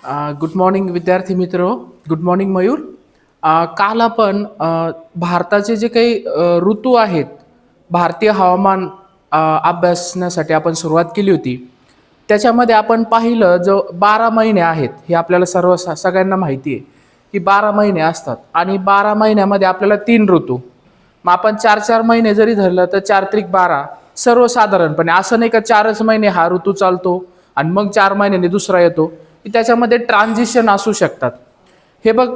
Good morning विद्यार्थी मित्र. Good morning Mayur. काल आपण भारताचे जे काही ऋतू आहेत, भारतीय हवामान अभ्यासण्यासाठी आपण सुरुवात केली होती. त्याच्यामध्ये आपण पाहिलं जो 12 महिने आहेत हे आपल्याला सगळ्यांना माहिती आहे की 12 महिने असतात आणि 12 महिन्यामध्ये आपल्याला 3 ऋतू. मग आपण 4 4 महिने जरी धरलं तर 4 त्रिक 12 सर्वसाधारणपणे असं नाही का 4च महिने हा ऋतू चालतो आणि मग 4 महिन्यांनी दुसरा येतो, की त्याच्यामध्ये ट्रान्झिशन असू शकतात. हे बघ,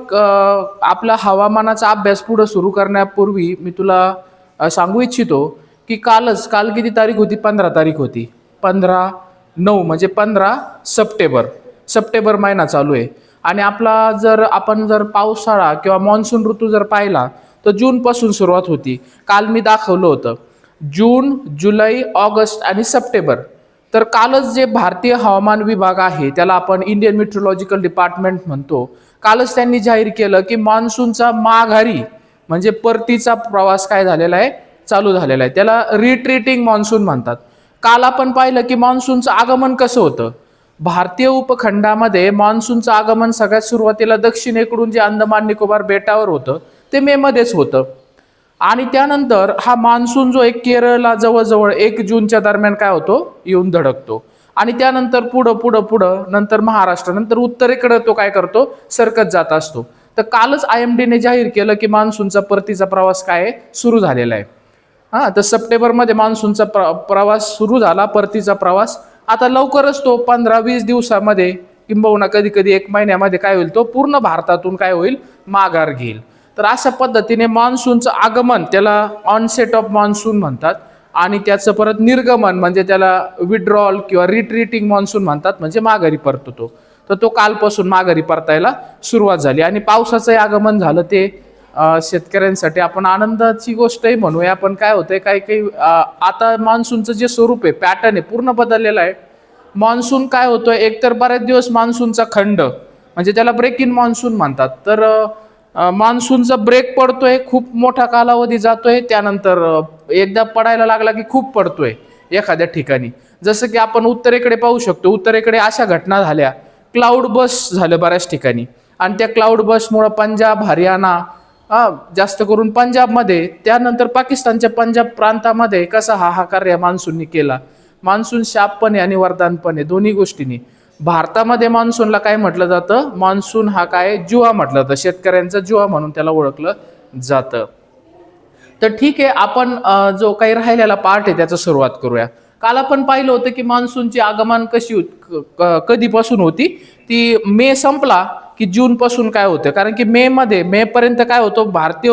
आपला हवामानाचा अभ्यास पुढे सुरू करण्यापूर्वी मी तुला सांगू इच्छितो की काल किती तारीख होती? 15 तारीख होती. 15/9 म्हणजे 15 सप्टेंबर. सप्टेंबर महिना चालू आहे आणि आपण जर पावसाळा किंवा मान्सून ऋतू जर पाहिला तर जूनपासून सुरुवात होती. काल मी दाखवलं होतं जून, जुलै, ऑगस्ट आणि सप्टेंबर. तर कालच जे भारतीय हवामान विभाग आहे त्याला आपण इंडियन मेट्रोलॉजिकल डिपार्टमेंट म्हणतो, कालच त्यांनी जाहीर केलं की मान्सूनचा माघारी म्हणजे परतीचा प्रवास काय झालेला आहे? चालू झालेला आहे. त्याला रिट्रीटिंग मान्सून म्हणतात. काल आपण पाहिलं की मान्सूनचं आगमन कसं होतं. भारतीय उपखंडामध्ये मान्सूनचं आगमन सगळ्यात सुरुवातीला दक्षिणेकडून जे अंदमान निकोबार बेटावर होतं ते मे मध्येच होतं आणि त्यानंतर हा मान्सून जो एक केरळला जवळजवळ 1 जूनच्या दरम्यान काय होतो? येऊन धडकतो आणि त्यानंतर पुढं पुढं पुढं नंतर महाराष्ट्र, नंतर उत्तरेकडे तो काय करतो? सरकत जात असतो. तर कालच IMDने जाहीर केलं की मान्सूनचा परतीचा प्रवास काय आहे? सुरू झालेला आहे. तर सप्टेंबरमध्ये मान्सूनचा प्रवास सुरू झाला, परतीचा प्रवास. आता लवकरच तो 15-20 दिवसामध्ये किंबहुना कधी कधी 1 महिन्यामध्ये काय होईल? तो पूर्ण भारतातून काय होईल? माघार घेईल. तर अशा पद्धतीने मान्सूनचं आगमन त्याला ऑनसेट ऑफ मान्सून म्हणतात आणि त्याचं परत निर्गमन म्हणजे त्याला विड्रॉल किंवा रिट्रीटिंग मान्सून म्हणतात, म्हणजे माघारी परततो. तर तो कालपासून माघारी परतायला सुरुवात झाली आणि पावसाचंही आगमन झालं. ते शेतकऱ्यांसाठी आपण आनंदाची गोष्टही म्हणूया. पण काय होतंय, काही आता मान्सूनचं जे स्वरूप आहे, पॅटर्न आहे, पूर्ण बदललेलं आहे. मान्सून काय होतोय, एकतर बरेच दिवस मान्सूनचा खंड म्हणजे त्याला ब्रेक इन मान्सून म्हणतात. तर मान्सूनचा ब्रेक पडतोय, खूप मोठा कालावधी जातोय, त्यानंतर एकदा पडायला लागला की खूप पडतोय एखाद्या ठिकाणी. जसं की आपण उत्तरेकडे पाहू शकतो. उत्तरेकडे अशा घटना झाल्या, क्लाउड बस झालं बऱ्याच ठिकाणी आणि त्या क्लाउड बसमुळं पंजाब, हरियाणा, जास्त करून पंजाबमध्ये, त्यानंतर पाकिस्तानच्या पंजाब प्रांतामध्ये कसा हाहाकार या मान्सूननी केला. मान्सून शाप पण आहे आणि वरदान पण आहे, दोन्ही गोष्टींनी. भारतामध्ये मान्सूनला काय म्हटलं जातं? मान्सून हा काय? जुवा म्हटलं जातं. शेतकऱ्यांचा जुवा म्हणून त्याला ओळखलं जातं. तर ठीक आहे, आपण जो काही राहिलेला पार्ट आहे त्याचा सुरुवात करूया. काल आपण पाहिलं होतं की मान्सूनची आगमन कधीपासून होती? ती मे संपला की जून पासून काय होतं? कारण की मे पर्यंत काय होतं? भारतीय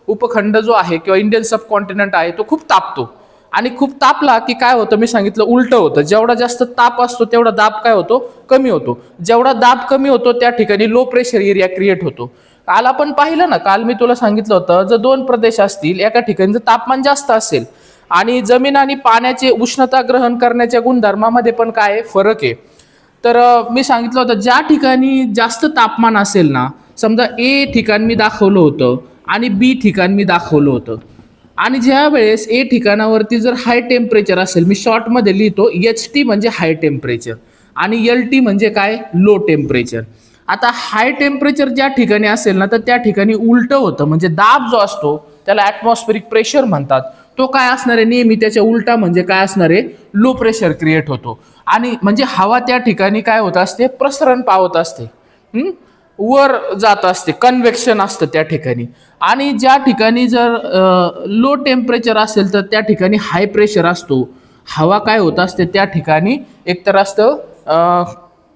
उपखंड जो आहे किंवा इंडियन सबकॉन्टिनेंट आहे तो खूप तापतो आणि खूप तापला की काय होतं? मी सांगितलं उलटं होतं. जेवढा जास्त ताप असतो तेवढा दाब काय होतो? कमी होतो. जेवढा दाब कमी होतो त्या ठिकाणी लो प्रेशर एरिया क्रिएट होतो. काल आपण पाहिलं ना, काल मी तुला सांगितलं होतं, जर 2 प्रदेश असतील, एका ठिकाणी जर तापमान जास्त असेल आणि जमीन आणि पाण्याचे उष्णता ग्रहण करण्याच्या गुणधर्मामध्ये पण काय फरक आहे. तर मी सांगितलं होतं ज्या ठिकाणी जास्त तापमान असेल ना, समजा ए ठिकाण मी दाखवलं होतं आणि बी ठिकाण मी दाखवलं होतं आणि ज्या वेळेस ए ठिकाणावरती जर हाय टेम्परेचर असेल, मी शॉर्टमध्ये लिहितो HT म्हणजे हाय टेम्परेचर आणि LT म्हणजे काय? Low temperature. आता हाय टेम्परेचर ज्या ठिकाणी असेल ना, तर त्या ठिकाणी उलटं होतं, म्हणजे दाब जो असतो त्याला ॲटमॉस्फेरिक प्रेशर म्हणतात. तो काय असणार आहे? नेहमी त्याच्या उलटा म्हणजे काय असणार आहे? लो प्रेशर क्रिएट होतो आणि म्हणजे हवा त्या ठिकाणी काय होत असते? प्रसरण पावत असते, वर जात असते, कन्व्हेक्शन असतं त्या ठिकाणी. आणि ज्या ठिकाणी जर लो टेम्परेचर असेल तर त्या ठिकाणी हाय प्रेशर असतो. हवा काय होत असते त्या ठिकाणी? एकतर असतं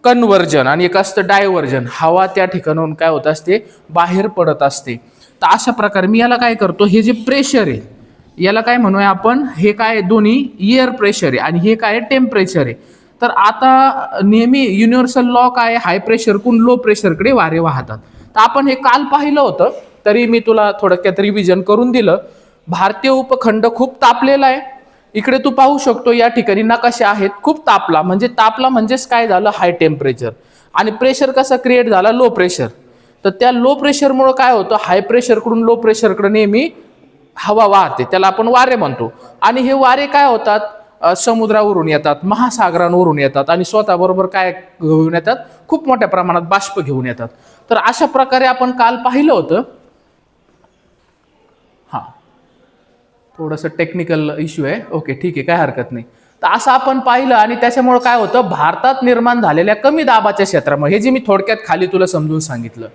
कन्व्हर्जन आणि एक असतं डायव्हर्जन. हवा त्या ठिकाणाहून काय होत असते? बाहेर पडत असते. तर अशा प्रकारे मी याला काय करतो, हे जे प्रेशर आहे याला काय म्हणूया आपण? हे काय? दोन्ही एअर प्रेशर आहे आणि हे काय? टेम्परेचर आहे. तर आता नेहमी युनिव्हर्सल लॉ काय? हाय प्रेशरकडून लो प्रेशरकडे वारे वाहतात. तर आपण हे काल पाहिलं होतं, तरी मी तुला थोडक्यात रिव्हिजन करून दिलं. भारतीय उपखंड खूप तापलेला आहे. इकडे तू पाहू शकतो या ठिकाणी नकाशे आहेत. खूप तापला म्हणजेच काय झालं? High temperature. आणि प्रेशर कसा क्रिएट झाला? Low pressure. तर त्या लो प्रेशरमुळे काय होतं? हाय प्रेशरकडून लो प्रेशरकडे नेहमी हवा वाहते, त्याला आपण वारे म्हणतो. आणि हे वारे काय होतात? समुद्रावरून येतात, महासागरांवरून येतात आणि स्वतःबरोबर काय घेऊन येतात, खूप मोठ्या प्रमाणात बाष्प घेऊन येतात. तर अशा प्रकारे आपण काल पाहिलं होतं. हां, थोडंसं टेक्निकल इश्यू आहे. ओके, ठीक आहे, काय हरकत नाही. तर असं आपण पाहिलं आणि त्याच्यामुळे काय होतं, भारतात निर्माण झालेल्या कमी दाबाच्या क्षेत्रामुळे, हे जे मी थोडक्यात खाली तुला समजून सांगितलं,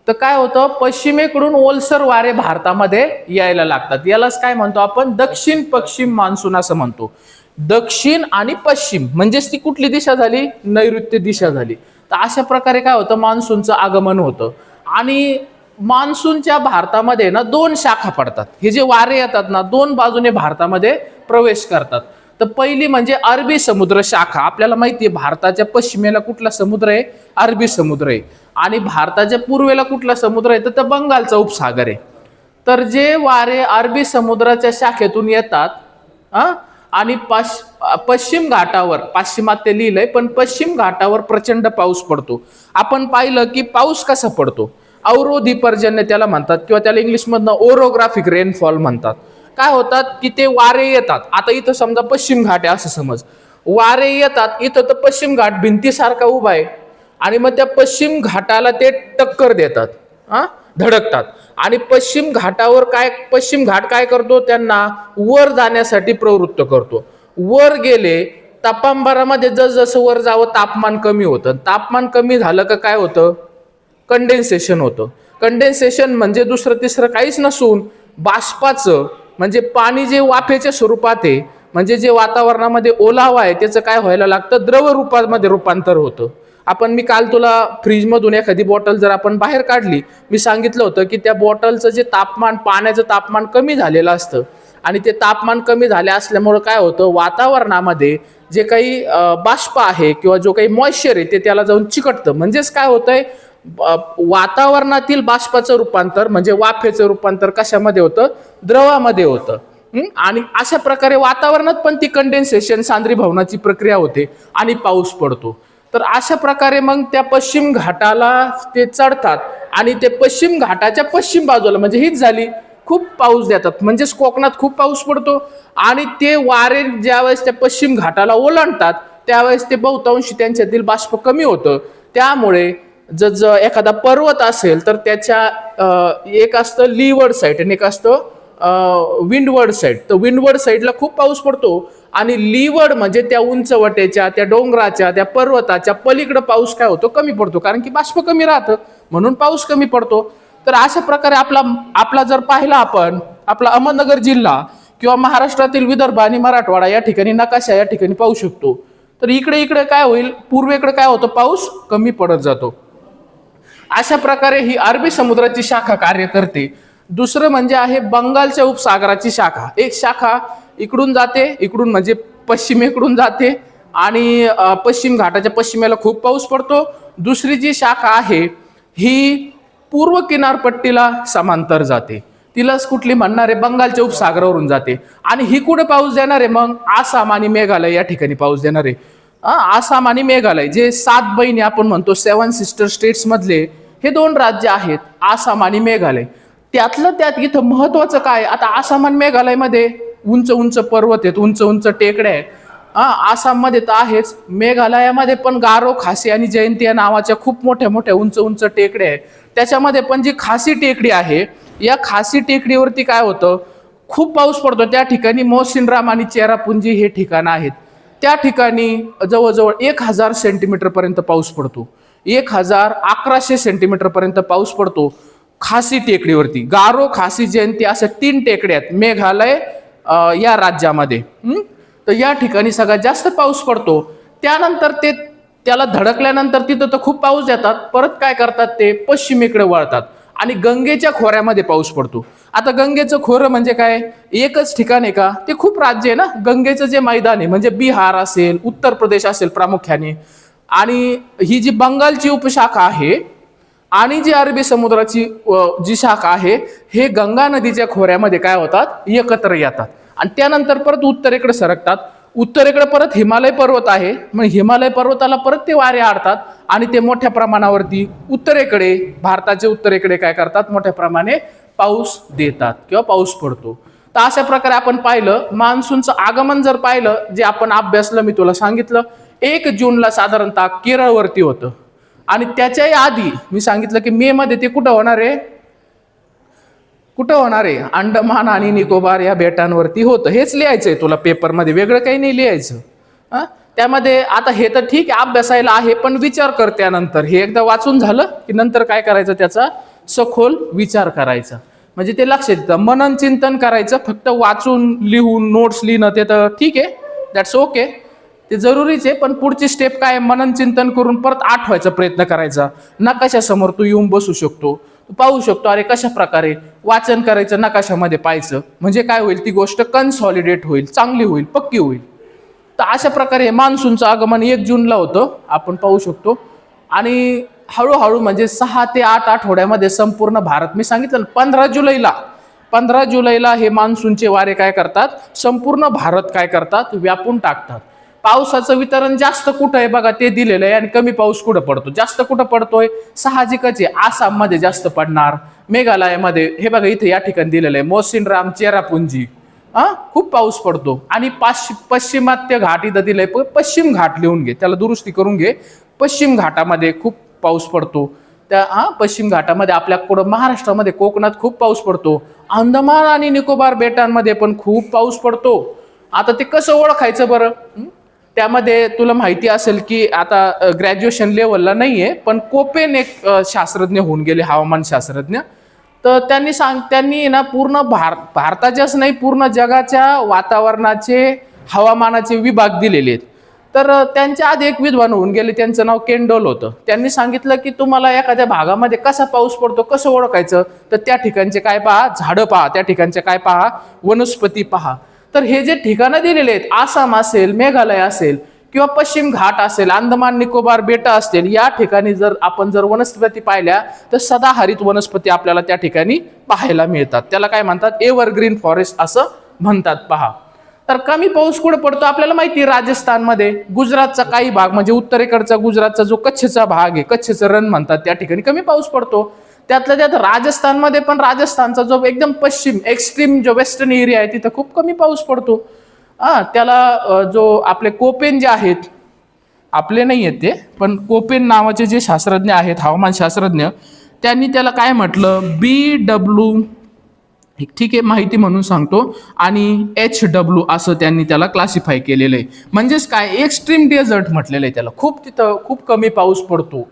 तर काय होतं, पश्चिमेकडून ओलसर वारे भारतामध्ये यायला लागतात. यालाच काय म्हणतो आपण, दक्षिण पश्चिम मान्सून असं म्हणतो. दक्षिण आणि पश्चिम म्हणजेच ती कुठली दिशा झाली, नैऋत्य दिशा झाली. तर अशा प्रकारे काय होतं, मान्सूनचं आगमन होतं. आणि मान्सूनच्या भारतामध्ये ना दोन शाखा पडतात. हे जे वारे येतात ना, दोन बाजूने भारतामध्ये प्रवेश करतात. तर पहिली म्हणजे अरबी समुद्र शाखा. आपल्याला माहिती आहे भारताच्या पश्चिमेला कुठला समुद्र आहे, अरबी समुद्र आहे. आणि भारताच्या पूर्वेला कुठला समुद्र आहे, तर बंगालचा उपसागर आहे. तर जे वारे अरबी समुद्राच्या शाखेतून येतात आणि पश्चिम घाटावर, पाश्चिमात्य लिहिलंय पण पश्चिम घाटावर प्रचंड पाऊस पडतो. आपण पाहिलं की पाऊस कसा पडतो, अवरोधी पर्जन्य त्याला म्हणतात, किंवा त्याला इंग्लिशमधनं ओरोग्राफिक रेनफॉल म्हणतात. काय होतात की ते वारे येतात. आता इथं समजा पश्चिम घाट आहे असं समज, वारे येतात इथं, तर पश्चिम घाट भिंतीसारखा उभा आहे आणि मग त्या पश्चिम घाटाला ते टक्कर देतात, धडकतात. आणि पश्चिम घाटावर पश्चिम घाट काय करतो, त्यांना वर जाण्यासाठी प्रवृत्त करतो. वर गेले, तापांबरामध्ये जसं वर जावं तापमान कमी होतं. तापमान कमी झालं का काय होतं, कंडेन्सेशन होतं. कंडेन्सेशन म्हणजे दुसरं तिसरं काहीच नसून बाष्पाचं, म्हणजे पाणी जे वाफेच्या स्वरूपात आहे, म्हणजे जे वातावरणामध्ये ओलावा आहे त्याचं काय व्हायला लागतं, द्रव रूपामध्ये रूपांतर होतं. मी काल तुला फ्रीजमधून एखादी बॉटल जर आपण बाहेर काढली, मी सांगितलं होतं की त्या बॉटलचं जे तापमान, पाण्याचं तापमान कमी झालेलं असतं. आणि ते तापमान कमी झाले असल्यामुळं काय होतं, वातावरणामध्ये जे काही बाष्प आहे किंवा जो काही मॉइश्चर आहे ते त्याला जाऊन चिकटतं. म्हणजेच काय होतंय, वातावरणातील बाष्पाचं रूपांतर म्हणजे वाफेचं रूपांतर कशामध्ये होतं, द्रवामध्ये होतं. आणि अशा प्रकारे वातावरणात पण ती कंडेन्सेशन, सांद्रीभवनाची प्रक्रिया होते आणि पाऊस पडतो. तर अशा प्रकारे मग त्या पश्चिम घाटाला ते चढतात आणि ते पश्चिम घाटाच्या पश्चिम बाजूला, म्हणजे हीच झाली, खूप पाऊस देतात. म्हणजेच कोकणात खूप पाऊस पडतो आणि ते वारे ज्यावेळेस त्या पश्चिम घाटाला ओलांडतात त्यावेळेस ते बहुतांशी त्यांच्यातील बाष्प कमी होतं. त्यामुळे जर एखादा पर्वत असेल तर त्याच्या एक असतं लीवर्ड साईड आणि एक असतं विंडवर्ड साईड. तर विंडवर्ड साईडला खूप पाऊस पडतो आणि लीवर्ड म्हणजे त्या उंचवट्याच्या, त्या डोंगराच्या, त्या पर्वताच्या पलीकडे पाऊस काय होतो, कमी पडतो, कारण की बाष्प कमी राहतं म्हणून पाऊस कमी पडतो. तर अशा प्रकारे आपला जर पाहिला आपण, आपला अहमदनगर जिल्हा किंवा महाराष्ट्रातील विदर्भ आणि मराठवाडा या ठिकाणी नकाशा या ठिकाणी पाहू शकतो. तर इकडे काय होईल, पूर्वेकडे काय होतं, पाऊस कमी पडत जातो. अशा प्रकारे ही अरबी समुद्राची शाखा कार्य करते. दुसरं म्हणजे आहे बंगालच्या उपसागराची शाखा. एक शाखा इकडून जाते, इकडून म्हणजे पश्चिमेकडून जाते आणि पश्चिम घाटाच्या पश्चिमेला खूप पाऊस पडतो. दुसरी जी शाखा आहे ही पूर्व किनारपट्टीला समांतर जाते. तिलाच कुठली म्हणणार आहे, बंगालच्या उपसागरावरून जाते. आणि ही कुठे पाऊस देणार आहे, मग आसाम आणि मेघालय या ठिकाणी पाऊस देणार आहे. आसाम आणि मेघालय जे 7 बहिणी आपण म्हणतो, 7 सिस्टर स्टेट्स मधले हे 2 राज्य आहेत, आसाम आणि मेघालय. त्यातलं त्यात इथं महत्वाचं काय, आता आसाम आणि मेघालयमध्ये उंच उंच पर्वत आहेत, उंच उंच टेकड्या आहेत. आसाममध्ये तर आहेच, मेघालयामध्ये पण गारो, खासी आणि जयंती या नावाच्या खूप मोठ्या मोठ्या उंच उंच टेकड्या आहेत. त्याच्यामध्ये पण जी खासी टेकडी आहे, या खासी टेकडीवरती काय होतं, खूप पाऊस पडतो. त्या ठिकाणी मोसिनराम आणि चेरापुंजी हे ठिकाणं आहेत. त्या ठिकाणी जवळजवळ 1000 सेंटीमीटर पर्यंत पाऊस पडतो. 1100 सेंटीमीटर पर्यंत पाऊस पडतो खासी टेकडीवरती. गारो, खासी, जयंती अशा 3 टेकड्या आहेत मेघालय या राज्यामध्ये. तर या ठिकाणी सगळ्यात जास्त पाऊस पडतो. त्यानंतर त्याला धडकल्यानंतर तिथं तर खूप पाऊस देतात, परत काय करतात, ते पश्चिमेकडे वळतात आणि गंगेच्या खोऱ्यामध्ये पाऊस पडतो. आता गंगेचं खोरं म्हणजे काय, एकच ठिकाण आहे का, ते खूप राज्य आहे ना. गंगेचं जे मैदान आहे म्हणजे बिहार असेल, उत्तर प्रदेश असेल प्रामुख्याने, आणि ही जी बंगालची उपशाखा आहे आणि जी अरबी समुद्राची जी शाखा आहे, हे गंगा नदीच्या खोऱ्यामध्ये काय होतात, एकत्र येतात आणि त्यानंतर परत उत्तरेकडे सरकतात. उत्तरेकडे परत हिमालय पर्वत आहे, मग हिमालय पर्वताला परत ते वारे आडतात आणि ते मोठ्या प्रमाणावरती उत्तरेकडे, भारताच्या उत्तरेकडे काय करतात, मोठ्या प्रमाणे पाऊस देतात किंवा पाऊस पडतो. तर अशा प्रकारे आपण पाहिलं मान्सूनचं आगमन जर पाहिलं, जे आपण अभ्यासलं, मी तुला सांगितलं 1 जूनला साधारणतः केरळवरती होतं. आणि त्याच्याही आधी मी सांगितलं की मे मध्ये ते कुठं होणार आहे, कुठं होणार आहे, अंदमान आणि निकोबार या बेटांवरती होतं. हेच लिहायचंय तुला पेपरमध्ये, वेगळं काही नाही लिहायचं. त्यामध्ये आता हे तर ठीक आहे अभ्यासायला आहे, पण विचार कर त्यानंतर. हे एकदा वाचून झालं की नंतर काय करायचं, त्याचा सखोल विचार करायचा. म्हणजे ते लक्षात येतं. मनन चिंतन करायचं, फक्त वाचून लिहून नोट्स लिहिणं ते तर ठीक आहे, दॅट्स ओके, ते जरुरीच आहे. पण पुढची स्टेप काय, मनन चिंतन करून परत आठवायचा प्रयत्न करायचा. नकाशासमोर तू येऊन बसू शकतो, तू पाहू शकतो अरे कशा प्रकारे वाचन करायचं, नकाशामध्ये पाहायचं. म्हणजे काय होईल, ती गोष्ट कन्सॉलिडेट होईल, चांगली होईल, पक्की होईल. तर अशा प्रकारे मान्सूनचं आगमन 1 जूनला होतं, आपण पाहू शकतो. आणि हळूहळू म्हणजे 6 ते 8 आठवड्यामध्ये संपूर्ण भारत, मी सांगितलं 15 जुलैला हे मान्सूनचे वारे काय करतात, संपूर्ण भारत काय करतात, व्यापून टाकतात. पावसाचं वितरण जास्त कुठं आहे बघा, ते दिलेलं आहे. आणि कमी पाऊस कुठं पडतो, जास्त कुठं पडतोय, साहजिकच आहे आसाममध्ये जास्त पडणार, मेघालयामध्ये हे बघा इथे या ठिकाणी दिलेलं आहे, मोसिनराम, चेरापुंजी खूप पाऊस पडतो. आणि पश्चिमात्य घाट इथं दिलंय, पश्चिम घाट लिहून घे, त्याला दुरुस्ती करून घे. पश्चिम घाटामध्ये खूप पाऊस पडतो. त्या पश्चिम घाटामध्ये आपल्या महाराष्ट्रामध्ये कोकणात खूप पाऊस पडतो. अंदमान आणि निकोबार बेटांमध्ये पण खूप पाऊस पडतो. आता ते कसं ओळखायचं बरं, त्यामध्ये तुला माहिती असेल की आता ग्रॅज्युएशन लेवलला नाहीये, पण कोपेन एक शास्त्रज्ञ होऊन गेले, हवामान शास्त्रज्ञ. तर त्यांनी ना पूर्ण भारताच्याच नाही, पूर्ण जगाच्या वातावरणाचे, हवामानाचे विभाग दिलेले आहेत. तर त्यांच्या आधी एक विद्वान होऊन गेले, त्यांचं नाव केंडोल होतं. त्यांनी सांगितलं की तुम्हाला एखाद्या भागामध्ये कसा पाऊस पडतो कसं ओळखायचं, तर त्या ठिकाणचे काय पहा, झाडं पहा, त्या ठिकाणचे काय पहा, वनस्पती पहा. तर हे जे ठिकाणं दिलेले आहेत, आसाम असेल, मेघालय असेल किंवा पश्चिम घाट असेल, अंदमान निकोबार बेट असतील, या ठिकाणी जर आपण वनस्पती पाहिल्या तर सदाहरित वनस्पती आपल्याला त्या ठिकाणी पाहायला मिळतात. त्याला काय म्हणतात, एव्हरग्रीन फॉरेस्ट असं म्हणतात. पहा, तर कमी पाऊस कुठे पडतो आपल्याला माहिती, राजस्थानमध्ये, गुजरातचा काही भाग म्हणजे उत्तरेकडचा गुजरातचा जो कच्छचा भाग आहे, कच्छचं रण म्हणतात, त्या ठिकाणी कमी पाऊस पडतो. त्यातल्या त्यात राजस्थानमध्ये पण, राजस्थानचा जो एकदम पश्चिम एक्स्ट्रीम जो वेस्टर्न एरिया आहे तिथं खूप कमी पाऊस पडतो. त्याला जो आपले कोपेन जे आहेत, आपले नाही आहेत ते, पण कोपेन नावाचे जे शास्त्रज्ञ आहेत, हवामान शास्त्रज्ञ, त्यांनी त्याला काय म्हटलं, BW, ठीक आहे माहिती म्हणून सांगतो, आणि HW असं त्यांनी त्याला क्लासिफाय केलेलं आहे. म्हणजेच काय, एक्स्ट्रीम डेझर्ट म्हटलेलं आहे त्याला. तिथं खूप कमी पाऊस पडतो.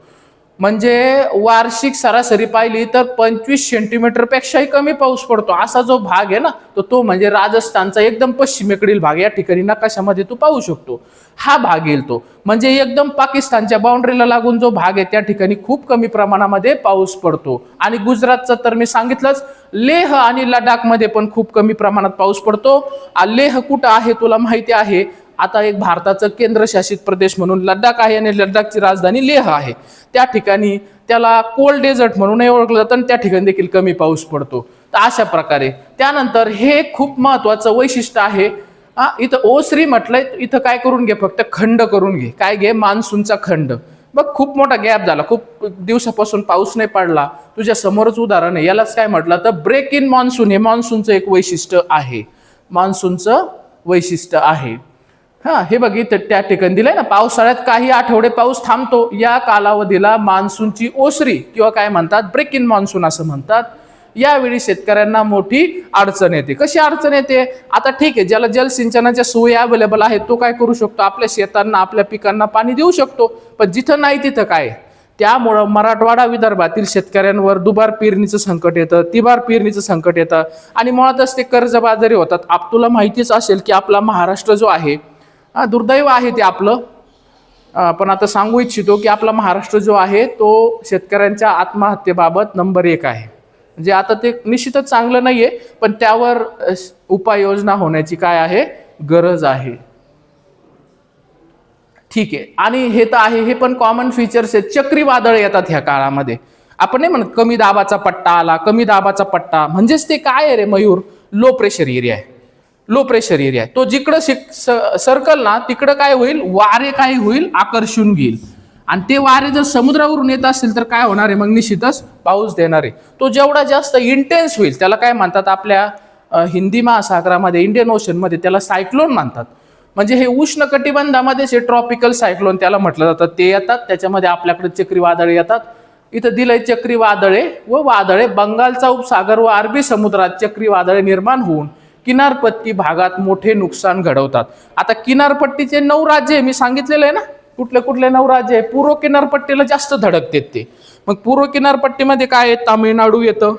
म्हणजे वार्षिक सरासरी पाहिली तर 25 सेंटीमीटर पेक्षाही कमी पाऊस पडतो. असा जो भाग आहे ना, तो म्हणजे राजस्थानचा एकदम पश्चिमेकडील भाग, या ठिकाणी नकाशामध्ये तू पाहू शकतो. हा भाग येईल तो, म्हणजे एकदम पाकिस्तानच्या बाउंड्रीला लागून जो भाग आहे त्या ठिकाणी खूप कमी प्रमाणामध्ये पाऊस पडतो. आणि गुजरातचा तर मी सांगितलंच, लेह आणि लडाखमध्ये पण खूप कमी प्रमाणात पाऊस पडतो. लेह कुठं आहे तुला माहिती आहे, आता एक भारताचं केंद्रशासित प्रदेश म्हणून लडाख आहे, आणि लडाखची राजधानी लेह आहे. त्या ठिकाणी त्याला कोल्ड डेझर्ट म्हणूनही ओळखलं जातं, आणि त्या ठिकाणी देखील कमी पाऊस पडतो. तर अशा प्रकारे त्यानंतर हे खूप महत्वाचं वैशिष्ट्य आहे. इथं ओसरी म्हटलंय, इथं काय करून घे, फक्त खंड करून घे, काय घे, मान्सूनचा खंड. बघ खूप मोठा गॅप झाला, खूप दिवसापासून पाऊस नाही पडला, तुझ्या समोरच उदाहरण आहे. यालाच काय म्हटलं तर ब्रेक इन मान्सून, हे मान्सूनचं एक वैशिष्ट्य आहे, मान्सूनचं वैशिष्ट्य आहे. हे बघितलं त्या ठिकाणी दिलंय ना, पावसाळ्यात काही आठवडे पाऊस थांबतो, या कालावधीला मान्सूनची ओसरी किंवा काय म्हणतात, ब्रेक इन मान्सून असं म्हणतात. यावेळी शेतकऱ्यांना मोठी अडचण येते. कशी अडचण येते, आता ठीक आहे, ज्याला जलसिंचनाच्या सोयी अवेलेबल आहेत तो काय करू शकतो, आपल्या शेतांना, आपल्या पिकांना पाणी देऊ शकतो. पण जिथं नाही तिथं काय, त्यामुळं मराठवाडा विदर्भातील शेतकऱ्यांवर दुबार पेरणीचं संकट येतं, तिबार पेरणीचं संकट येतं, आणि मुळातच ते कर्जबाजारी होतात. तुला माहितीच असेल की आपला महाराष्ट्र जो आहे, दुर्दैव आहे ते आपलं, पण आता सांगू इच्छितो की आपला महाराष्ट्र जो आहे तो शेतकऱ्यांच्या आत्महत्येबाबत नंबर 1 आहे. म्हणजे आता ते निश्चितच चांगलं नाहीये, पण त्यावर उपाययोजना होण्याची काय आहे, गरज आहे. ठीक आहे, आणि हे तर आहे, हे पण कॉमन फीचर्स आहेत. चक्रीवादळ येतात ह्या काळामध्ये. आपण नाही म्हणत कमी दाबाचा पट्टा आला, कमी दाबाचा पट्टा म्हणजेच ते काय आहे रे मयूर, लो प्रेशर एरिया आहे. लो प्रेशर एरिया तो जिकडं सर्कल ना, तिकडं काय होईल, वारे काय होईल, आकर्षून घेईल. आणि ते वारे जर समुद्रावरून येत असतील तर काय होणार आहे, मग निश्चितच पाऊस देणार आहे. तो जेवढा जास्त इंटेन्स होईल, त्याला काय म्हणतात, आपल्या हिंदी महासागरामध्ये, इंडियन ओशनमध्ये त्याला सायक्लोन मानतात. म्हणजे हे उष्ण कटिबंधामध्येच हे ट्रॉपिकल सायक्लोन त्याला म्हटलं जातं, ते येतात. त्याच्यामध्ये आपल्याकडे चक्रीवादळे येतात. इथं दिलंय चक्रीवादळे व वादळे बंगालचा उपसागर व अरबी समुद्रात चक्रीवादळे निर्माण होऊन किनारपट्टी भागात मोठे नुकसान घडवतात. आता किनारपट्टीचे 9 राज्य मी सांगितलेलं आहे ना, कुठले कुठले 9 राज्य आहे. पूर्व किनारपट्टीला जास्त धडकतात ते. मग पूर्व किनारपट्टीमध्ये काय आहे, तामिळनाडू येतं.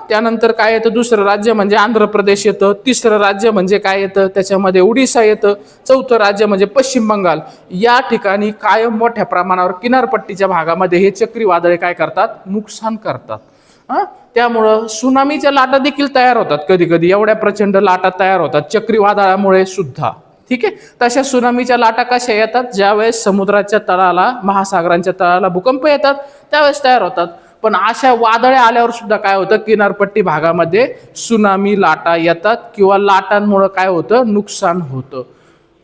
त्यानंतर काय येतं, दुसरं राज्य म्हणजे आंध्र प्रदेश येतं. तिसरं राज्य म्हणजे काय येतं, त्याच्यामध्ये उडीसा येतं. चौथं राज्य म्हणजे पश्चिम बंगाल. या ठिकाणी कायम मोठ्या प्रमाणावर किनारपट्टीच्या भागामध्ये हे चक्रीवादळे काय करतात, नुकसान करतात. त्यामुळं सुनामीच्या लाटा देखील तयार होतात. कधी कधी एवढ्या प्रचंड लाटा तयार होतात चक्रीवादळामुळे सुद्धा. ठीक आहे. तशा सुनामीच्या लाटा कशा येतात, ज्यावेळेस समुद्राच्या तळाला, महासागरांच्या तळाला भूकंप येतात त्यावेळेस तयार होतात. पण अशा वादळे आल्यावर सुद्धा काय होतं, किनारपट्टी भागामध्ये सुनामी लाटा येतात किंवा लाटांमुळे काय होतं, नुकसान होतं.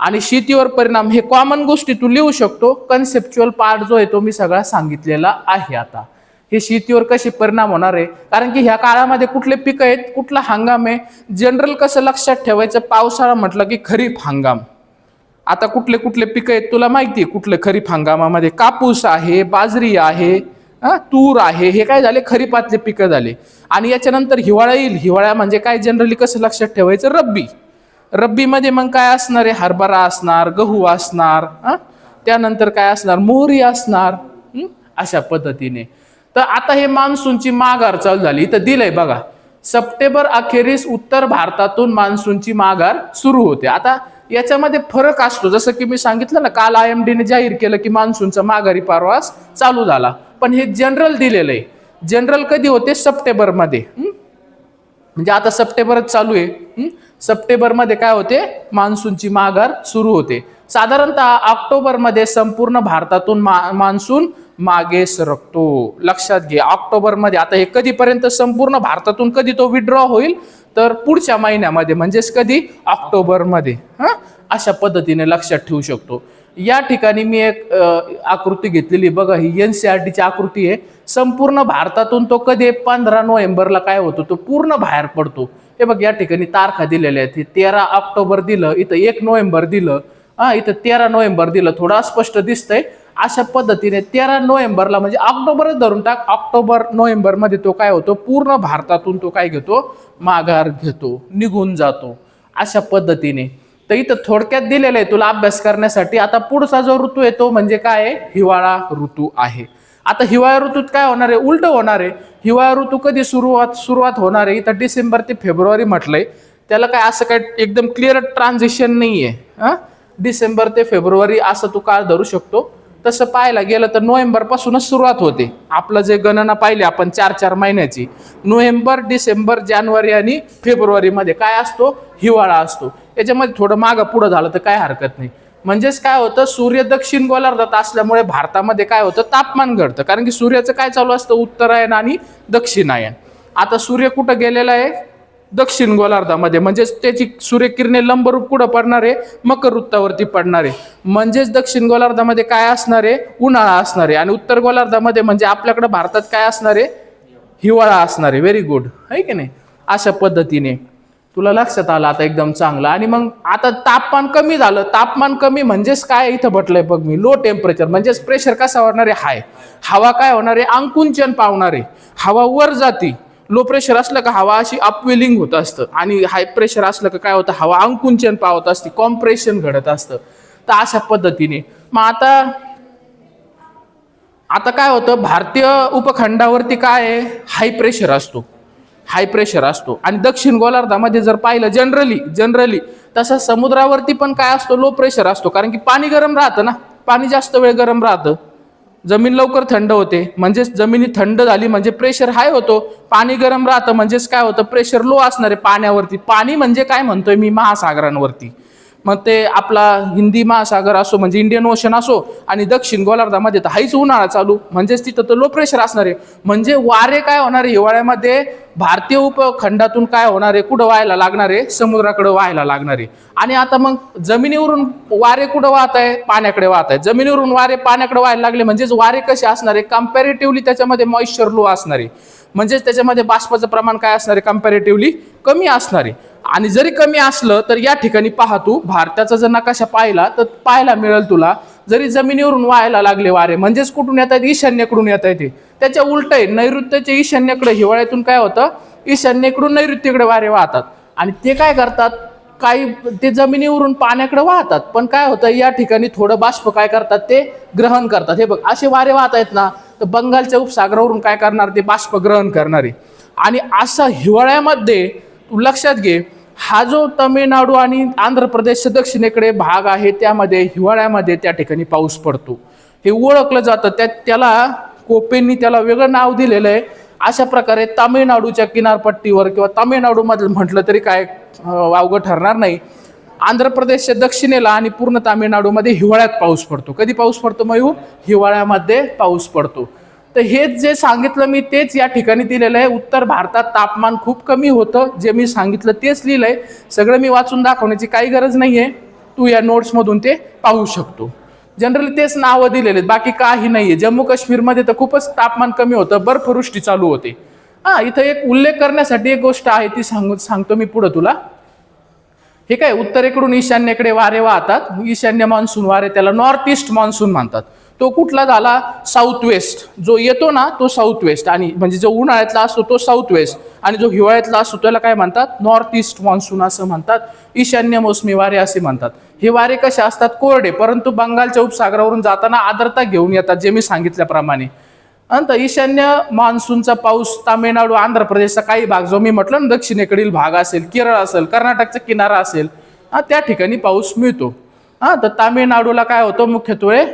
आणि शेतीवर परिणाम, हे कॉमन गोष्टी तू लिहू शकतो. कन्सेप्च्युअल पार्ट जो आहे तो मी सगळा सांगितलेला आहे. आता हे शेतीवर कसे परिणाम होणार आहे, कारण की ह्या काळामध्ये कुठले पिकं आहेत, कुठला हंगाम आहे. जनरल कसं लक्षात ठेवायचं, पावसाळा म्हटलं की खरीप हंगाम. आता कुठले कुठले पिकं आहेत तुला माहिती आहे, कुठले खरीप हंगामामध्ये कापूस आहे, बाजरी आहे, तूर आहे. हे काय झाले, खरीपातले पिकं झाले. आणि याच्यानंतर हिवाळा येईल. हिवाळा म्हणजे काय, जनरली कसं लक्षात ठेवायचं, रब्बी. रब्बीमध्ये मग काय असणार आहे, हरभरा असणार, गहू असणार, त्यानंतर काय असणार, मोहरी असणार. अशा पद्धतीने. तर आता हे मान्सूनची माघार चालू झाली. इथं दिलंय बघा, सप्टेंबर अखेरीस उत्तर भारतातून मान्सूनची माघार सुरू होते. आता याच्यामध्ये फरक असतो, जसं की मी सांगितलं ना, काल IMD ने जाहीर केलं की मान्सूनचा माघारी प्रवास चालू झाला. पण हे जनरल दिलेलं आहे. जनरल कधी होते, सप्टेंबरमध्ये. म्हणजे आता सप्टेंबरच चालू आहे. सप्टेंबरमध्ये काय होते, मान्सूनची माघार सुरू होते. साधारणतः ऑक्टोबरमध्ये संपूर्ण भारतातून मान्सून मागे सरकतो. लक्षात घे, ऑक्टोबरमध्ये. आता हे कधीपर्यंत संपूर्ण भारतातून, कधी तो विड्रॉ होईल, तर पुढच्या महिन्यामध्ये, म्हणजेच कधी, ऑक्टोबरमध्ये. अशा पद्धतीने लक्षात ठेवू शकतो. या ठिकाणी मी एक आकृती घेतलेली बघा, ही NCERTची आकृती आहे. संपूर्ण भारतातून तो कधी 15 नोव्हेंबरला काय होतो, तो पूर्ण बाहेर पडतो. हे बघ, या ठिकाणी तारखा दिलेल्या आहेत. 13 ऑक्टोबर दिलं, इथं 1 नोव्हेंबर दिलं, इथं 13 नोव्हेंबर दिलं, थोडा स्पष्ट दिसतंय. अशा पद्धतीने 13 नोव्हेंबरला, म्हणजे ऑक्टोबरच धरून टाक, ऑक्टोबर नोव्हेंबर मध्ये तो काय होतो, पूर्ण भारतातून तो काय घेतो, माघार घेतो, निघून जातो. अशा पद्धतीने. तर इथं थोडक्यात दिलेलं आहे तुला अभ्यास करण्यासाठी. आता पुढचा जो ऋतू आहे तो म्हणजे काय आहे, हिवाळा ऋतू आहे. आता हिवाळा ऋतूत काय होणार आहे, उलट होणार आहे. हिवाळा ऋतू कधी सुरुवात होणार आहे, इथं डिसेंबर ते फेब्रुवारी म्हटलंय. त्याला काय असं काय एकदम क्लिअर ट्रान्झिशन नाहीये. डिसेंबर ते फेब्रुवारी असं तू काळ धरू शकतो. तसं पाहायला गेलं तर नोव्हेंबर पासूनच सुरुवात होते. आपलं जे गणना पाहिली आपण 4-4 महिन्याची, नोव्हेंबर, डिसेंबर, जानेवारी आणि फेब्रुवारी मध्ये काय असतो, हिवाळा असतो. याच्यामध्ये थोडं मागं पुढं झालं तर काय हरकत नाही. म्हणजेच काय होतं, सूर्य दक्षिण गोलार्धात असल्यामुळे भारतामध्ये काय होतं, तापमान घडतं. कारण की सूर्याचं काय चालू असतं, उत्तरायण आणि दक्षिणायन. आता सूर्य कुठं गेलेला आहे, दक्षिण गोलार्धामध्ये. म्हणजेच त्याची सूर्यकिरणे लंबरूप कुठं पडणार आहे, मकर वृत्तावरती पडणार आहे. म्हणजेच दक्षिण गोलार्धामध्ये काय असणार आहे, उन्हाळा असणार आहे. आणि उत्तर गोलार्धामध्ये म्हणजे आपल्याकडे भारतात काय असणार आहे, हिवाळा असणार आहे. व्हेरी गुड, आहे की नाही. अशा पद्धतीने तुला लक्षात आलं आता एकदम चांगलं. आणि मग आता तापमान कमी झालं. तापमान कमी म्हणजेच काय, इथं म्हटलंय बघ मी, लो टेम्परेचर. म्हणजेच प्रेशर कसा होणार आहे, हाय. हवा काय होणार आहे, अंकुंचन पावणार आहे. हवा वर जाती. लो प्रेशर असलं का हवा अशी अपवेलिंग होत असतं, आणि हाय प्रेशर असलं का काय होतं, हवा अंकुंचन पावत असते, कॉम्प्रेशन घडत असतं. तर अशा पद्धतीने मग आता काय होतं, भारतीय उपखंडावरती काय आहे, हाय प्रेशर असतो. हाय प्रेशर असतो. आणि दक्षिण गोलार्धामध्ये जर पाहिलं जनरली तसं समुद्रावरती पण काय असतो, लो प्रेशर असतो. कारण की पाणी गरम राहतं ना, पाणी जास्त वेळ गरम राहतं. जमीन लवकर थंड होते, म्हणजेच जमिनी थंड झाली म्हणजे प्रेशर हाय होतो. पाणी गरम राहतं म्हणजेच काय होतं, प्रेशर लो असणार आहे पाण्यावरती. पाणी म्हणजे काय म्हणतोय मी, महासागरांवरती. मग ते आपला हिंदी महासागर असो म्हणजे इंडियन ओशन असो आणि दक्षिण गोलार्धामध्ये तर हाईच उन्हाळा चालू, म्हणजेच तिथं तर लो प्रेशर असणार आहे. म्हणजे वारे काय होणार आहे हिवाळ्यामध्ये, भारतीय उपखंडातून काय होणार आहे, कुठं व्हायला लागणार आहे, समुद्राकडे व्हायला लागणार आहे. आणि आता मग जमिनीवरून वारे कुठं वाहत आहे, पाण्याकडे वाहत आहे. जमिनीवरून वारे पाण्याकडे व्हायला लागले म्हणजेच वारे कसे असणार आहे, कम्पॅरेटिव्हली त्याच्यामध्ये मॉइश्चर लो असणार आहे. म्हणजेच त्याच्यामध्ये बाष्पाचं प्रमाण काय असणार आहे, कम्पॅरेटिव्हली कमी असणार आहे. आणि जरी कमी असलं तर या ठिकाणी पहा, तू भारताचा जर नकाशा पाहिला तर पाहायला मिळेल तुला, जरी जमिनीवरून व्हायला लागले वारे म्हणजेच कुठून येत आहेत, ईशान्येकडून येत आहे. ते त्याच्या उलट आहे, नैऋत्याच्या ईशान्येकडे हिवाळ्यातून काय होतं, ईशान्येकडून नैऋत्येकडे वारे वाहतात. आणि ते काय करतात, काही ते जमिनीवरून पाण्याकडे वाहतात, पण काय होतं या ठिकाणी थोडं बाष्प काय करतात, ते ग्रहण करतात. हे बघ असे वारे वाहत आहेत ना, तर बंगालच्या उपसागरावरून काय करणार, ते बाष्प ग्रहण करणारे. आणि असा हिवाळ्यामध्ये तू लक्षात घे, हा जो तमिळनाडू आणि आंध्र प्रदेशच्या दक्षिणेकडे भाग आहे त्यामध्ये हिवाळ्यामध्ये त्या ठिकाणी पाऊस पडतो. हे ओळखलं जातं, त्याला कोपेंनी त्याला वेगळं नाव दिलेलं आहे. अशा प्रकारे तामिळनाडूच्या किनारपट्टीवर किंवा तामिळनाडूमध्ये म्हटलं तरी काय वावगं ठरणार नाही, आंध्र प्रदेशच्या दक्षिणेला आणि पूर्ण तामिळनाडूमध्ये हिवाळ्यात पाऊस पडतो. कधी पाऊस पडतो मयूर, हिवाळ्यामध्ये पाऊस पडतो. तर हेच जे सांगितलं मी तेच या ठिकाणी दिलेलं आहे. उत्तर भारतात तापमान खूप कमी होतं, जे मी सांगितलं तेच लिहिलंय. सगळं मी वाचून दाखवण्याची काही गरज नाहीये, तू या नोट्समधून ते पाहू शकतो. जनरली तेच नावं दिलेले आहेत, बाकी काही नाहीये. जम्मू काश्मीरमध्ये तर खूपच तापमान कमी होतं, बर्फवृष्टी चालू होते. इथं एक उल्लेख करण्यासाठी एक गोष्ट आहे, ती सांगतो मी पुढे तुला. हे काय, उत्तरेकडून ईशान्येकडे वारे वाहतात, ईशान्य मान्सून वारे, त्याला नॉर्थ ईस्ट मान्सून म्हणतात. तो कुठला झाला, साऊथ वेस्ट जो येतो ना, तो साऊथ वेस्ट. आणि म्हणजे जो उन्हाळ्यातला असतो तो साऊथ वेस्ट, आणि जो हिवाळ्यातला असतो त्याला काय म्हणतात, नॉर्थ ईस्ट मान्सून असं म्हणतात, ईशान्य मोसमी वारे असे म्हणतात. हे वारे कसे असतात, कोरडे, परंतु बंगालच्या उपसागरावरून जाताना आर्द्रता घेऊन येतात, जे मी सांगितल्याप्रमाणे. नंतर ईशान्य मान्सूनचा पाऊस तामिळनाडू आंध्र प्रदेशचा काही भाग, जो मी म्हटलं ना दक्षिणेकडील भाग असेल, केरळ असेल, कर्नाटकचा किनारा असेल, त्या ठिकाणी पाऊस मिळतो. तर तामिळनाडूला काय होतं, मुख्यत्वे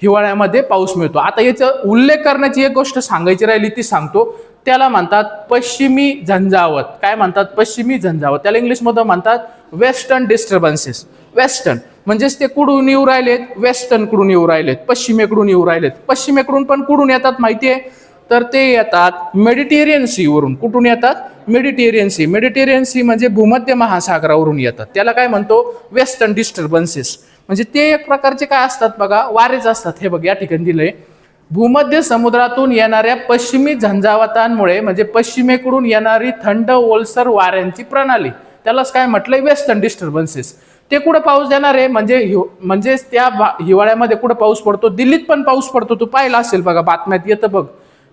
हिवाळ्यामध्ये पाऊस मिळतो. आता याचा उल्लेख करण्याची एक गोष्ट सांगायची राहिली, ती सांगतो. त्याला म्हणतात पश्चिमी झंझावत. काय म्हणतात, पश्चिमी झंझावत. त्याला इंग्लिशमध्ये म्हणतात वेस्टर्न डिस्टर्बन्सेस. वेस्टर्न म्हणजेच ते कुठून येऊ राहिलेत, वेस्टर्न कडून येऊ राहिलेत, पश्चिमेकडून येऊ राहिलेत. पश्चिमेकडून पण कुठून येतात माहितीये, तर ते येतात मेडिटेरियन सी वरून. कुठून येतात, मेडिटेरियन सी. मेडिटेरियन सी म्हणजे भूमध्य महासागरावरून येतात. त्याला काय म्हणतो, वेस्टर्न डिस्टर्बन्सेस. म्हणजे ते एक प्रकारचे काय असतात बघा, वारेच असतात. हे बघ या ठिकाणी दिलंय, भूमध्य समुद्रातून येणाऱ्या पश्चिमी झंझावातांमुळे, म्हणजे पश्चिमेकडून येणारी थंड ओलसर वाऱ्यांची प्रणाली, त्यालाच काय म्हटलंय, वेस्टर्न डिस्टर्बन्सेस. ते कुठं पाऊस देणार आहे, म्हणजे त्या हिवाळ्यामध्ये कुठं पाऊस पडतो, दिल्लीत पण पाऊस पडतो. तू पाहिला असेल बघा, बातम्यात येतं बघ,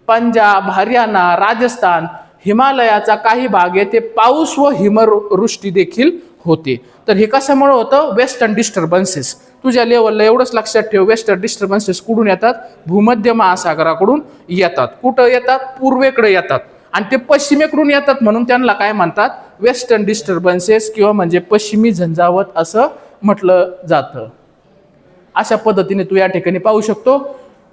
पंजाब, हरियाणा, राजस्थान, हिमालयाचा काही भाग येथे पाऊस व हिमवृष्टी देखील होते. तर हे कशामुळे होतं, वेस्टर्न डिस्टर्बन्सेस. तुझ्या लेवलला एवढंच लक्षात ठेव, वेस्टर्न डिस्टर्बन्सेस कुठून येतात, भूमध्य महासागराकडून येतात. कुठं येतात, पूर्वेकडे येतात. आणि ते पश्चिमेकडून येतात, म्हणून त्यांना काय म्हणतात, वेस्टर्न डिस्टर्बन्सेस, किंवा म्हणजे पश्चिमी झंझावत असं म्हटलं जातं. अशा पद्धतीने तू या ठिकाणी पाहू शकतो.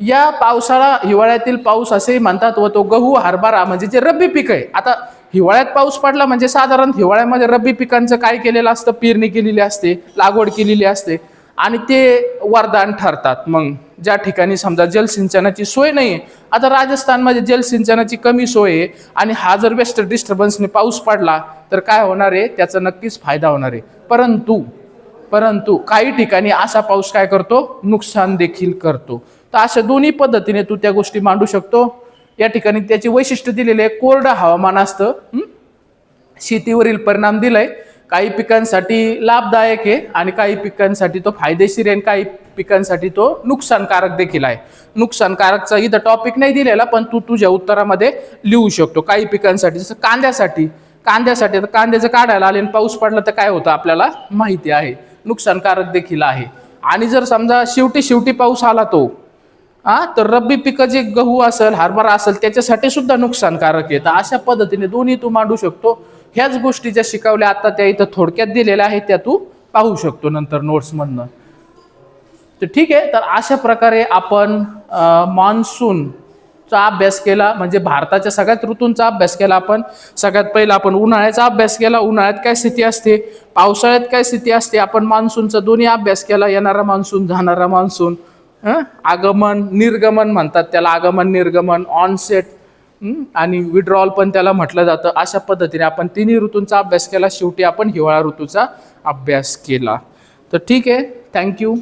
या पावसाळा हिवाळ्यातील पाऊस असे म्हणतात, व तो गहू, हरभरा म्हणजे जे रब्बी पीक आहे. आता हिवाळ्यात पाऊस पडला म्हणजे साधारण हिवाळ्यामध्ये रब्बी पिकांचं काय केलेलं असतं, पेरणी केलेली असते, लागवड केलेली असते, आणि ते वरदान ठरतात. मग ज्या ठिकाणी समजा जलसिंचनाची सोय नाही, आता राजस्थानमध्ये जलसिंचनाची कमी सोय आहे, आणि हा जर वेस्टर्न डिस्टर्बन्सने पाऊस पडला तर काय होणार आहे, त्याचा नक्कीच फायदा होणार आहे. परंतु काही ठिकाणी असा पाऊस काय करतो, नुकसान देखील करतो. तर अशा दोन्ही पद्धतीने तू त्या गोष्टी मांडू शकतो. या ठिकाणी त्याची वैशिष्ट्य दिलेले आहे, कोरडं हवामान असतं, शेतीवरील परिणाम दिलाय, काही पिकांसाठी लाभदायक आहे आणि काही पिकांसाठी तो फायदेशीर आहे, आणि काही पिकांसाठी तो नुकसानकारक देखील आहे. नुकसानकारकचा इथं टॉपिक नाही दिलेला, पण तू तुझ्या उत्तरामध्ये लिहू शकतो. काही पिकांसाठी, जसं कांद्यासाठी तर कांद्याचं काढायला आले आणि पाऊस पडला तर काय होतं आपल्याला माहिती आहे, नुकसानकारक देखील आहे. आणि जर समजा शेवटी पाऊस आला तो तर रब्बी पिकं जे गहू असेल, हरभरा असेल, त्याच्यासाठी सुद्धा नुकसानकारक आहे. तर अशा पद्धतीने दोन्ही तू मांडू शकतो. ह्याच गोष्टी ज्या शिकवल्या आता त्या इथं थोडक्यात दिलेल्या आहेत, त्या तू पाहू शकतो नंतर नोट्समधनं. तर ठीक आहे, तर अशा प्रकारे आपण मान्सून चा अभ्यास केला, म्हणजे भारताच्या सगळ्यात ऋतूंचा अभ्यास केला आपण. सगळ्यात पहिला आपण उन्हाळ्याचा अभ्यास केला, उन्हाळ्यात काय स्थिती असते, पावसाळ्यात काय स्थिती असते, आपण मान्सूनचा दोन्ही अभ्यास केला, येणारा मान्सून जाणारा मान्सून, आगमन निर्गमन म्हणतात त्याला, आगमन निर्गमन, ऑनसेट आणि विड्रॉल पण त्याला म्हटलं जातं. अशा पद्धतीने आपण तिन्ही ऋतूंचा अभ्यास केला. शेवटी आपण हिवाळा ऋतूचा अभ्यास केला. तर ठीक आहे, थँक्यू.